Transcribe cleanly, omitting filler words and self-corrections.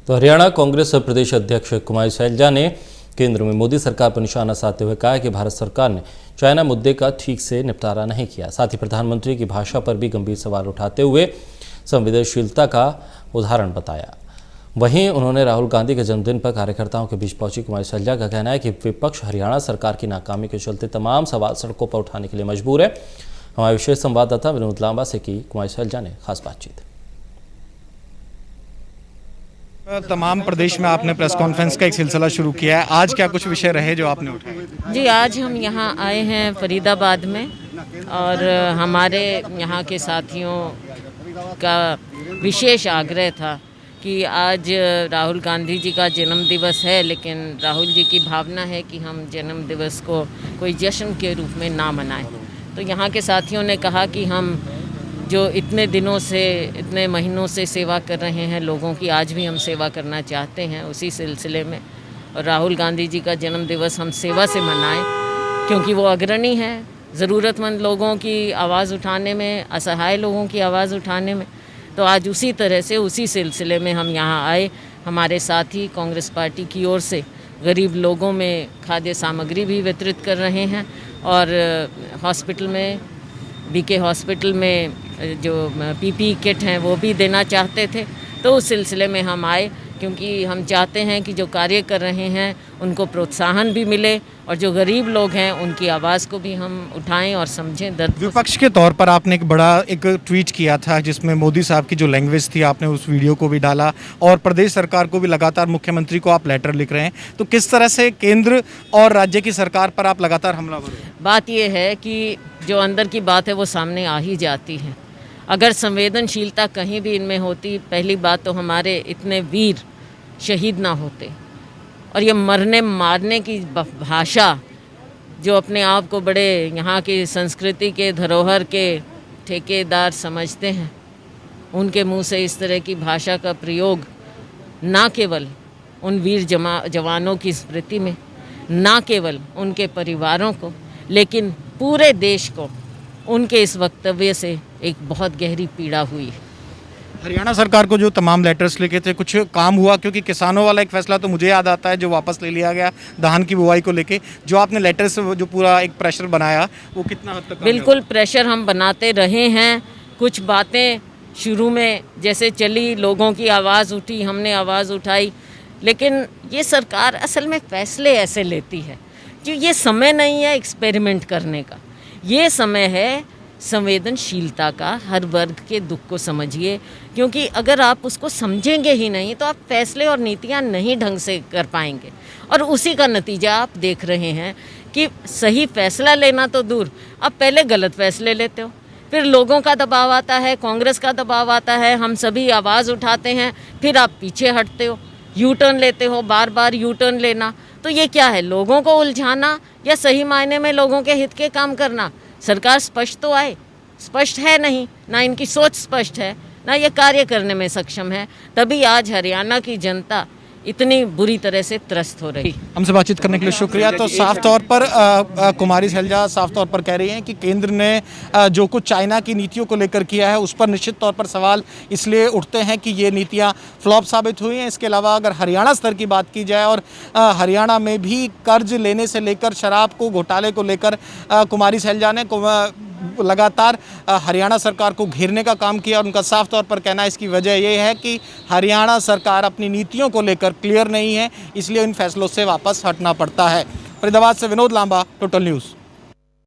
तो हरियाणा कांग्रेस प्रदेश अध्यक्ष कुमारी शैलजा ने केंद्र में मोदी सरकार पर निशाना साधते हुए कहा कि भारत सरकार ने चाइना मुद्दे का ठीक से निपटारा नहीं किया। साथ ही प्रधानमंत्री की भाषा पर भी गंभीर सवाल उठाते हुए संवेदनशीलता का उदाहरण बताया। वहीं उन्होंने राहुल गांधी के जन्मदिन पर कार्यकर्ताओं के बीच पहुंची कुमारी शैलजा का कहना है कि विपक्ष हरियाणा सरकार की नाकामी के चलते तमाम सवाल सड़कों पर उठाने के लिए मजबूर है। हमारे विशेष संवाददाता विनोद लांबा से की कुमारी शैलजा ने खास बातचीत। तमाम प्रदेश में आपने प्रेस कॉन्फ्रेंस का एक सिलसिला शुरू किया है, आज क्या कुछ विषय रहे जो आपने उठाए? जी, आज हम यहाँ आए हैं फरीदाबाद में और हमारे यहाँ के साथियों का विशेष आग्रह था कि आज राहुल गांधी जी का जन्म दिवस है, लेकिन राहुल जी की भावना है कि हम जन्म दिवस को कोई जश्न के रूप में ना मनाएं। तो यहाँ के साथियों ने कहा कि हम जो इतने दिनों से, इतने महीनों से सेवा कर रहे हैं लोगों की, आज भी हम सेवा करना चाहते हैं उसी सिलसिले में। और राहुल गांधी जी का जन्म दिवस हम सेवा से मनाएं, क्योंकि वो अग्रणी हैं ज़रूरतमंद लोगों की आवाज़ उठाने में, असहाय लोगों की आवाज़ उठाने में। तो आज उसी तरह से, उसी सिलसिले में हम यहाँ आए। हमारे साथी कांग्रेस पार्टी की ओर से गरीब लोगों में खाद्य सामग्री भी वितरित कर रहे हैं और हॉस्पिटल में, बीके हॉस्पिटल में जो पीपीई किट हैं वो भी देना चाहते थे। तो उस सिलसिले में हम आए, क्योंकि हम चाहते हैं कि जो कार्य कर रहे हैं उनको प्रोत्साहन भी मिले और जो गरीब लोग हैं उनकी आवाज़ को भी हम उठाएं और समझें दर्द। विपक्ष के तौर पर आपने एक ट्वीट किया था जिसमें मोदी साहब की जो लैंग्वेज थी, आपने उस वीडियो को भी डाला और प्रदेश सरकार को भी लगातार, मुख्यमंत्री को आप लेटर लिख रहे हैं। तो किस तरह से केंद्र और राज्य की सरकार पर आप लगातार हमलावर हैं? बात यह है कि जो अंदर की बात है वो सामने आ ही जाती है। अगर संवेदनशीलता कहीं भी इनमें होती, पहली बात तो हमारे इतने वीर शहीद ना होते। और ये मरने मारने की भाषा जो अपने आप को बड़े यहाँ की संस्कृति के, धरोहर के ठेकेदार समझते हैं, उनके मुंह से इस तरह की भाषा का प्रयोग ना केवल उन वीर जवानों की स्मृति में, ना केवल उनके परिवारों को, लेकिन पूरे देश को उनके इस वक्तव्य से एक बहुत गहरी पीड़ा हुई है। हरियाणा सरकार को जो तमाम लेटर्स लिखे थे, कुछ काम हुआ? क्योंकि किसानों वाला एक फैसला तो मुझे याद आता है जो वापस ले लिया गया धान की बुवाई को लेके। जो आपने लेटर्स जो पूरा एक प्रेशर बनाया, वो कितना हद तक? बिल्कुल प्रेशर हम बनाते रहे हैं। कुछ बातें शुरू में जैसे चली, लोगों की आवाज़ उठी, हमने आवाज़ उठाई, लेकिन ये सरकार असल में फ़ैसले ऐसे लेती है कि ये समय नहीं है एक्सपेरिमेंट करने का, ये समय है संवेदनशीलता का। हर वर्ग के दुख को समझिए, क्योंकि अगर आप उसको समझेंगे ही नहीं तो आप फैसले और नीतियां नहीं ढंग से कर पाएंगे। और उसी का नतीजा आप देख रहे हैं कि सही फैसला लेना तो दूर, अब पहले गलत फैसले लेते हो, फिर लोगों का दबाव आता है, कांग्रेस का दबाव आता है, हम सभी आवाज़ उठाते हैं, फिर आप पीछे हटते हो, यू टर्न लेते हो, बार बार यू टर्न लेना। तो ये क्या है, लोगों को उलझाना या सही मायने में लोगों के हित के काम करना? सरकार स्पष्ट तो आए, स्पष्ट है नहीं, ना इनकी सोच स्पष्ट है, ना ये कार्य करने में सक्षम है। तभी आज हरियाणा की जनता इतनी बुरी तरह से त्रस्त हो रही। हमसे बातचीत करने के लिए शुक्रिया। तो साफ तौर पर कुमारी शैलजा साफ तौर पर कह रही हैं कि केंद्र ने जो कुछ चाइना की नीतियों को लेकर किया है उस पर निश्चित तौर पर सवाल इसलिए उठते हैं कि ये नीतियां फ्लॉप साबित हुई हैं। इसके अलावा अगर हरियाणा स्तर की बात की जाए और हरियाणा में भी कर्ज लेने से लेकर शराब को, घोटाले को लेकर कुमारी शैलजा ने लगातार हरियाणा सरकार को घेरने का काम किया। और उनका साफ तौर पर कहना है इसकी वजह यह है कि हरियाणा सरकार अपनी नीतियों को लेकर क्लियर नहीं है, इसलिए इन फैसलों से वापस हटना पड़ता है। फरीदाबाद से विनोद लांबा, टोटल न्यूज़।